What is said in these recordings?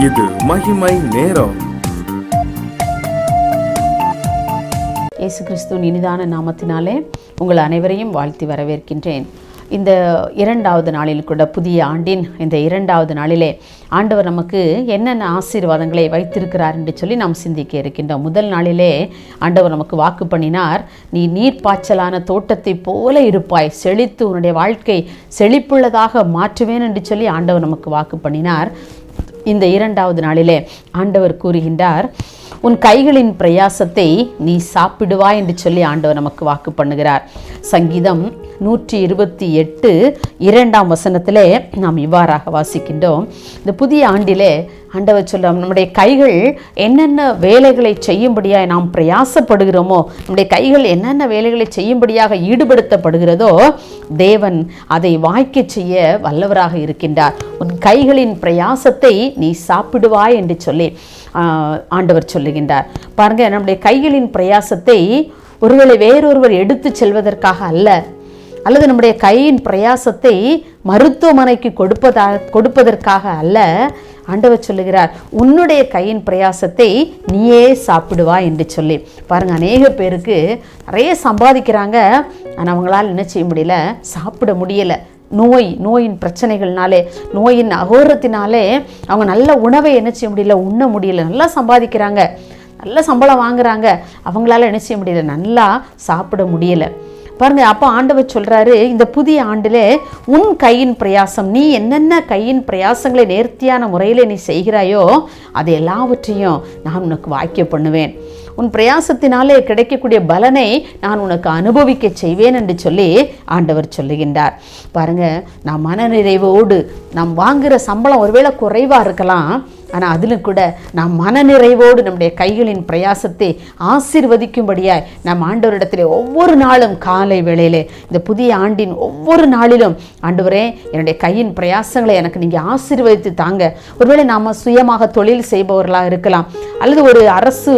இது மகிமை நேரம். இயேசு கிறிஸ்துவின் இனிதான நாமத்தினாலே உங்கள் அனைவரையும் வாழ்த்தி வரவேற்கின்றேன். இந்த 2வது நாளில் கூட புதிய ஆண்டின் இந்த 2வது நாளிலே ஆண்டவர் நமக்கு என்னென்ன ஆசீர்வாதங்களை வைத்திருக்கிறார் என்று சொல்லி நாம் சிந்திக்க இருக்கின்றோம். முதல் நாளிலே ஆண்டவர் நமக்கு வாக்கு பண்ணினார், நீ நீர்ப்பாய்ச்சலான தோட்டத்தை போல இருப்பாய், செழித்து உன்னுடைய வாழ்க்கை செழிப்புள்ளதாக மாற்றுவேன் என்று சொல்லி ஆண்டவர் நமக்கு வாக்கு பண்ணினார். இந்த 2வது நாளிலே ஆண்டவர் கூறுகின்றார், உன் கைகளின் பிரயாசத்தை நீ சாப்பிடுவாய் என்று சொல்லி ஆண்டவர் நமக்கு வாக்கு பண்ணுகிறார். சங்கீதம் 128 2ஆம் வசனத்திலே நாம் இவ்வாறாக வாசிக்கின்றோம். இந்த புதிய ஆண்டிலே ஆண்டவர் சொல்ல, நம்முடைய கைகள் என்னென்ன வேலைகளை செய்யும்படியாக நாம் பிரயாசப்படுகிறோமோ, நம்முடைய கைகள் என்னென்ன வேலைகளை செய்யும்படியாக ஈடுபடுத்தப்படுகிறதோ, தேவன் அதை வாய்க்க செய்ய வல்லவராக இருக்கின்றார். உன் கைகளின் பிரயாசத்தை நீ சாப்பிடுவாய் என்று சொல்லி ஆண்டவர் சொல்லுகின்றார். பாருங்க, நம்முடைய கைகளின் பிரயாசத்தை ஒருவேளை வேறொருவர் எடுத்து செல்வதற்காக அல்ல, அல்லது நம்முடைய கையின் பிரயாசத்தை மருத்துவமனைக்கு கொடுப்பதற்காக அல்ல. ஆண்டவர் சொல்லுகிறார், உன்னுடைய கையின் பிரயாசத்தை நீயே சாப்பிடுவா என்று சொல்லி. பாருங்க, அநேக பேருக்கு நிறைய சம்பாதிக்கிறாங்க, ஆனால் அவங்களால் என்ன செய்ய முடியல, சாப்பிட முடியல. நோயின் பிரச்சனைகள்னாலே, நோயின் அகோரத்தினாலே அவங்க நல்ல உணவை என்ன செய்ய முடியல, உண்ண முடியல. நல்லா சம்பாதிக்கிறாங்க, நல்ல சம்பளம் வாங்குறாங்க, அவங்களால என்ன செய்ய முடியல, நல்லா சாப்பிட முடியல. பாருங்க, அப்போ ஆண்டவர் சொல்றாரு, இந்த புதிய ஆண்டிலே உன் கையின் பிரயாசம், நீ என்னென்ன கையின் பிரயாசங்களை நேர்த்தியான முறையிலே நீ செய்கிறாயோ அது எல்லாவற்றையும் நான் உனக்கு வாய்க்க பண்ணுவேன். உன் பிரயாசத்தினாலே கிடைக்கக்கூடிய பலனை நான் உனக்கு அனுபவிக்க செய்வேன் என்று சொல்லி ஆண்டவர் சொல்லுகின்றார். பாருங்க, நாம் மனநிறைவோடு நாம் வாங்குகிற சம்பளம் ஒருவேளை குறைவாக இருக்கலாம், ஆனால் அதிலும் கூட நாம் மனநிறைவோடு நம்முடைய கைகளின் பிரயாசத்தை ஆசீர்வதிக்கும்படியாய் நம் ஆண்டவரிடத்திலே ஒவ்வொரு நாளும் காலை வேளையிலே இந்த புதிய ஆண்டின் ஒவ்வொரு நாளிலும், ஆண்டவரே என்னுடைய கையின் பிரயாசங்களை எனக்கு நீங்கள் ஆசீர்வதித்து தாங்க. ஒருவேளை நாம் சுயமாக தொழில் செய்பவர்களாக இருக்கலாம், அல்லது ஒரு அரசு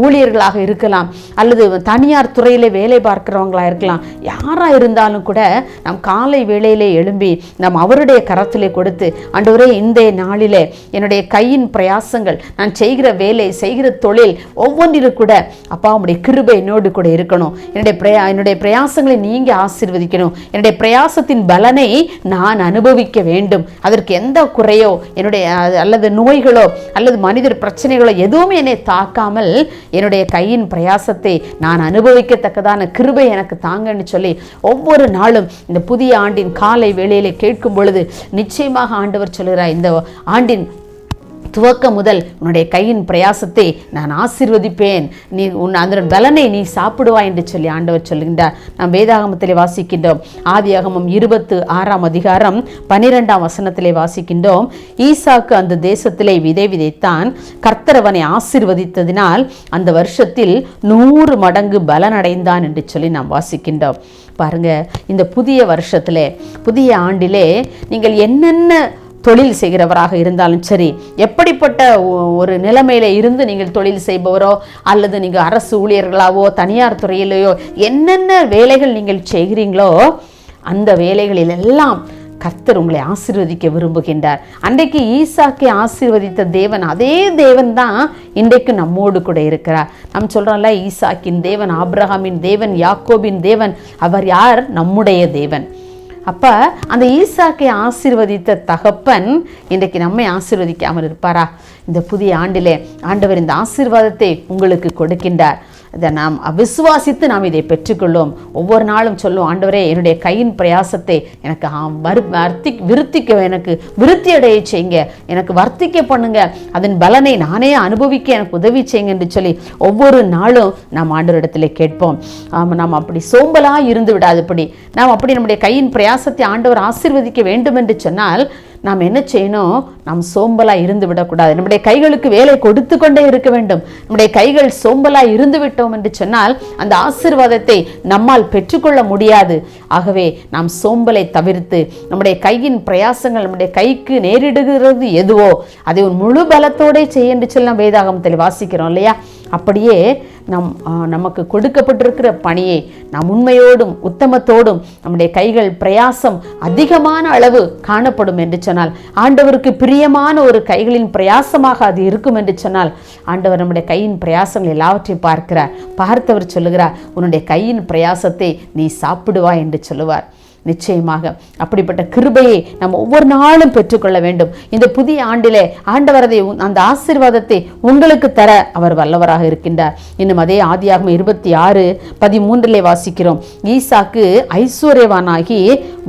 ஊழியர்களாக இருக்கலாம், அல்லது தனியார் துறையிலே வேலை பார்க்கிறவங்களாக இருக்கலாம். யாராக இருந்தாலும் கூட நாம் காலை வேளையிலே எழும்பி நாம் அவருடைய கரத்திலே கொடுத்து, ஆண்டவரே இந்த நாளிலே என்னுடைய கையின் பிரயாசங்கள், நான் செய்கிற வேலை, செய்கிற தொழில் ஒவ்வொன்றிலும் கூட அப்பா உம்முடைய கிருபை என்னோடு கூட இருக்கணும், என்னுடைய பிரயாசங்களை நீங்க ஆசீர்வதிக்கணும், என்னுடைய பிரயாசத்தின் பலனை நான் அனுபவிக்க வேண்டும். அதற்கு எந்த குறையோ என்னுடைய அல்லது நோய்களோ அல்லது மனிதர் பிரச்சனைகளோ எதுவுமே என்னை தாக்காமல் என்னுடைய கையின் பிரயாசத்தை நான் அனுபவிக்கத்தக்கதான கிருபை எனக்கு தாங்கன்னு சொல்லி ஒவ்வொரு நாளும் இந்த புதிய ஆண்டின் காலை வேளையிலே கேட்கும் பொழுது நிச்சயமாக ஆண்டவர் சொல்கிறார், இந்த ஆண்டின் துவக்கம் முதல் உன்னுடைய கையின் பிரயாசத்தை நான் ஆசீர்வதிப்பேன், நீ அந்த பலனை நீ சாப்பிடுவாய் என்று சொல்லி ஆண்டவர் சொல்லுகின்றார். நாம் வேதாகமத்திலே வாசிக்கின்றோம். ஆதியாகமம் 26ஆம் அதிகாரம் 12ஆம் வசனத்திலே வாசிக்கின்றோம். ஈசாக்கு அந்த தேசத்திலே விதை விதைத்தான், கர்த்தர் அவனை ஆசீர்வதித்ததினால் அந்த வருஷத்தில் 100 மடங்கு பலனடைந்தான் என்று சொல்லி நாம் வாசிக்கின்றோம். பாருங்க, இந்த புதிய வருஷத்திலே, புதிய ஆண்டிலே நீங்கள் என்னென்ன தொழில் செய்கிறவராக இருந்தாலும் சரி, எப்படிப்பட்ட ஒரு நிலைமையில இருந்து நீங்கள் தொழில் செய்பவரோ அல்லது நீங்கள் அரசு ஊழியர்களாவோ தனியார் துறையிலேயோ என்னென்ன வேலைகள் நீங்கள் செய்கிறீங்களோ அந்த வேலைகளில் எல்லாம் கர்த்தர் உங்களை ஆசீர்வதிக்க விரும்புகின்றார். அன்றைக்கு ஈசாக்கை ஆசீர்வதித்த தேவன், அதே தேவன் தான் இன்றைக்கு நம்மோடு கூட இருக்கிறார். நம்ம சொல்றோம்ல, ஈசாக்கின் தேவன், ஆபிரகாமின் தேவன், யாக்கோபின் தேவன், அவர் யார்? நம்முடைய தேவன். அப்ப அந்த ஈசாக்கை ஆசீர்வதித்த தகப்பன் இன்றைக்கு நம்மை ஆசீர்வதிக்காமல் இருப்பாரா? இந்த புதிய ஆண்டிலே ஆண்டவர் இந்த ஆசீர்வாதத்தை உங்களுக்கு கொடுக்கின்றார். இதை நாம் விசுவாசித்து நாம் இதை பெற்றுக்கொள்ளும். ஒவ்வொரு நாளும் சொல்லுவோம், ஆண்டவரே என்னுடைய கையின் பிரயாசத்தை எனக்கு எனக்கு விருத்தி அடைய செய்யுங்க, எனக்கு வர்த்திக்க பண்ணுங்க, அதன் பலனை நானே அனுபவிக்க எனக்கு உதவி செய்யுங்க என்று சொல்லி ஒவ்வொரு நாளும் நாம் ஆண்டவரிடத்திலே கேட்போம். நாம் அப்படி சோம்பலாக இருந்து விடாதபடி, நாம் அப்படி நம்முடைய கையின் பிரயாசத்தை ஆண்டவர் ஆசீர்வதிக்க வேண்டும் என்று சொன்னால் நாம் என்ன செய்யணும்? நாம் சோம்பலாக இருந்து விடக்கூடாது. நம்முடைய கைகளுக்கு வேலை கொடுத்து கொண்டே இருக்க வேண்டும். நம்முடைய கைகள் சோம்பலாக இருந்து விட்டோம் என்று சொன்னால் அந்த ஆசீர்வாதத்தை நம்மால் பெற்றுக்கொள்ள முடியாது. ஆகவே நாம் சோம்பலை தவிர்த்து நம்முடைய கையின் பிரயாசங்கள், நம்முடைய கைக்கு நேரிடுகிறது எதுவோ அதை ஒரு முழு பலத்தோட செய்ய என்று சொல்லி நாம் வேதாகமத்தில் வாசிக்கிறோம் இல்லையா? அப்படியே நமக்கு கொடுக்கப்பட்டிருக்கிற பணியை நாம் உண்மையோடும் உத்தமத்தோடும் நம்முடைய கைகள் பிரயாசம் அதிகமான அளவு காணப்படும் என்று சொன்னால், ஆண்டவருக்கு பிரியமான ஒரு கைகளின் பிரயாசமாக அது இருக்கும் என்று சொன்னால், ஆண்டவர் நம்முடைய கையின் பிரயாசங்கள் எல்லாவற்றையும் பார்க்கிறார். பார்த்தவர் சொல்லுகிறார், உன்னுடைய கையின் பிரயாசத்தை நீ சாப்பிடுவாய் என்று சொல்லுவார். நிச்சயமாக அப்படிப்பட்ட கிருபையை நம்ம ஒவ்வொரு நாளும் பெற்றுக்கொள்ள வேண்டும். இந்த புதிய ஆண்டிலே ஆண்டவர் அந்த ஆசீர்வாதத்தை உங்களுக்கு தர அவர் வல்லவராக இருக்கின்றார். இன்னும் அதே ஆதியாகமம் 26:13 வாசிக்கிறோம், ஈசாக்கு ஐஸ்வர்யவானாகி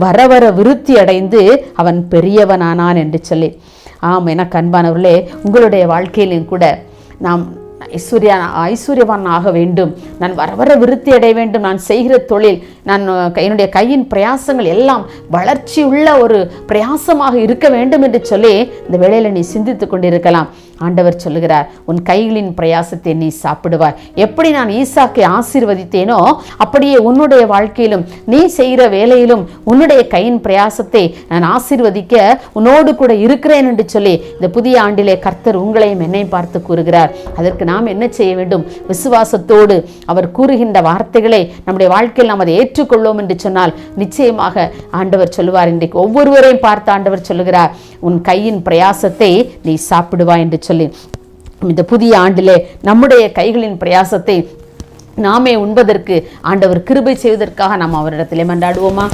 வர வர விருத்தி அடைந்து அவன் பெரியவனானான் என்று சொல்லி. ஆம், எனக்கு அன்பானவர்களே, உங்களுடைய வாழ்க்கையிலும் கூட நாம் ஐஸ்வர்யவான் ஆக வேண்டும், நான் வர வர விருத்தி அடைய வேண்டும், நான் செய்கிற தொழில், நான் என்னுடைய கையின் பிரயாசங்கள் எல்லாம் வளர்ச்சி உள்ள ஒரு பிரயாசமாக இருக்க வேண்டும் என்று சொல்லி இந்த வேளையில் நீ சிந்தித்து கொண்டிருக்கலாம். ஆண்டவர் சொல்லுகிறார், உன் கைகளின் பிரயாசத்தை நீ சாப்பிடுவாய். எப்படி நான் ஈசாக்கை ஆசீர்வதித்தேனோ அப்படியே உன்னுடைய வாழ்க்கையிலும் நீ செய்கிற வேலையிலும் உன்னுடைய கையின் பிரயாசத்தை நான் ஆசீர்வதிக்க உன்னோடு கூட இருக்கிறேன் என்று சொல்லி இந்த புதிய ஆண்டிலே கர்த்தர் உங்களையும் என்னை பார்த்து கூறுகிறார். அதற்கு நாம் என்ன செய்ய வேண்டும்? விசுவாசத்தோடு அவர் கூறுகின்ற வார்த்தைகளை நம்முடைய வாழ்க்கையில் நாம் அதை ஏற்றுக்கொள்வோம் என்று சொன்னால் நிச்சயமாக ஆண்டவர் சொல்லுவார். இன்றைக்கு ஒவ்வொருவரையும் பார்த்து ஆண்டவர் சொல்லுகிறார், உன் கையின் பிரயாசத்தை நீ சாப்பிடுவாய் என்று சொல்லி. இந்த புதிய ஆண்டிலே நம்முடைய கைகளின் பிரயாசத்தை நாமே உண்பதற்கு ஆண்டவர் கிருபை செய்வதற்காக நாம் அவரிடத்திலே மன்றாடுவோமா?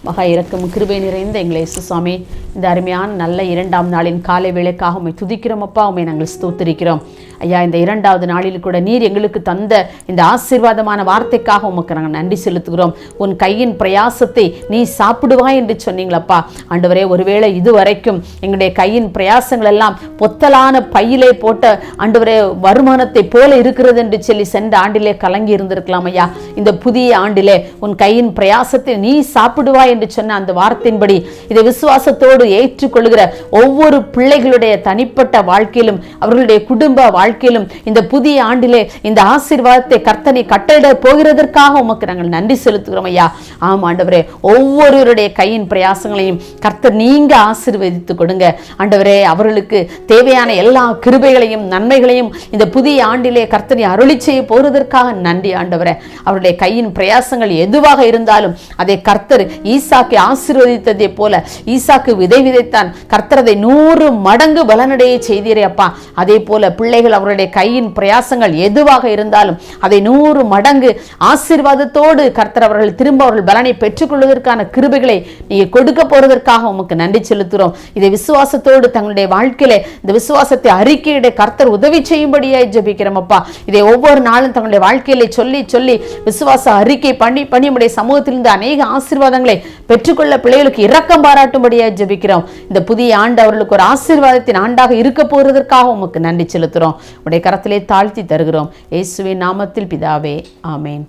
மகா இரக்கமும் கிருபை நிறைந்த எங்களை இயேசு சுவாமி, இந்த அருமையான நல்ல 2ஆம் நாளின் காலை வேளைக்காக உம்மை துதிக்கிறோம் அப்பா, உம்மை நாங்கள் ஸ்தோத்திரிக்கிறோம் ஐயா. இந்த 2வது நாளில் கூட நீர் எங்களுக்கு தந்த இந்த ஆசீர்வாதமான வார்த்தைக்காக உமக்கு நாங்கள் நன்றி செலுத்துகிறோம். உன் கையின் பிரயாசத்தை நீ சாப்பிடுவாய் என்று சொன்னீங்களப்பா. ஆண்டவரே, ஒருவேளை இதுவரைக்கும் எங்களுடைய கையின் பிரயாசங்கள் எல்லாம் பொத்தலான பையிலே போட்ட ஆண்டவரே வருமானத்தை போல இருக்கிறது என்று சொல்லி சென்ற ஆண்டிலே கலங்கி இருந்திருக்கலாம் ஐயா. இந்த புதிய ஆண்டிலே உன் கையின் பிரயாசத்தை நீ சாப்பிடுவாய் என்று சொன்ன அந்த வார்த்தையின்படி இதை விசுவாசத்தோடு ஏற்றுக்கொள்கிற ஒவ்வொரு பிள்ளைகளுடைய தனிப்பட்ட வாழ்க்கையிலும் அவர்களுடைய குடும்ப வாழ்க்கையிலும் இந்த புதிய ஆண்டிலே இந்த ஆசீர்வாதத்தை கர்த்தனை கட்டளையிட போகிறதற்காக உமக்கு நாங்கள் நன்றி செலுத்துகிறோம் ஐயா. ஆம் ஆண்டவரே, ஒவ்வொருவருடைய கையின் பிரயாசங்களையும் கர்த்தர் நீங்க ஆசீர்வதித்து கொடுங்க ஆண்டவரே. அவர்களுக்கு தேவையான எல்லா கிருபைகளையும் நன்மைகளையும் இந்த புதிய ஆண்டிலே கர்த்தனை அருளி செய்ய போகிறதற்காக நன்றி ஆண்டவரே. அவருடைய கையின் பிரயாசங்கள் எதுவாக இருந்தாலும் அதை கர்த்தர் ஈசாக்கை ஆசீர்வதித்ததை போல, ஈசாக்கு விதை விதைத்தான், கர்த்தர் அதை 100 மடங்கு பலனடைய செய்தீரே அப்பா. அதே போல பிள்ளைகள் அவருடைய கையின் பிரயாசங்கள் எதுவாக இருந்தாலும் அதை 100 மடங்கு ஆசீர்வாதத்தோடு கர்த்தர் அவர்கள் திரும்ப அவர்கள் பலனை பெற்றுக்கொள்வதற்கான கிருபைகளை நீங்க கொடுக்க போறதற்காக உமக்கு நன்றி செலுத்துகிறோம். இதை விசுவாசத்தோடு தங்களுடைய வாழ்க்கையில இந்த விசுவாசத்தை அறிக்கையிட கர்த்தர் உதவி செய்யும்படியாய் ஜெபிக்கிறோம் அப்பா. இதை ஒவ்வொரு நாளும் தங்களுடைய வாழ்க்கையில சொல்லி சொல்லி விசுவாச அறிக்கை பண்ணி பண்ணி நம்முடைய சமூகத்திலிருந்து அநேக ஆசீர்வாதங்களை பெற்றுக்கொள்ள பிள்ளைகளுக்கு இரக்கம் பாராட்டும்படியாய் ஜெபிக்கிறோம். இந்த புதிய ஆண்டு அவர்களுக்கு ஒரு ஆசீர்வாதத்தின் ஆண்டாக இருக்க போறதற்காக உமக்கு நன்றி செலுத்துகிறோம். உடைய கரத்திலே தாழ்த்தி தருகிறோம். இயேசுவின் நாமத்தில் பிதாவே, ஆமேன்.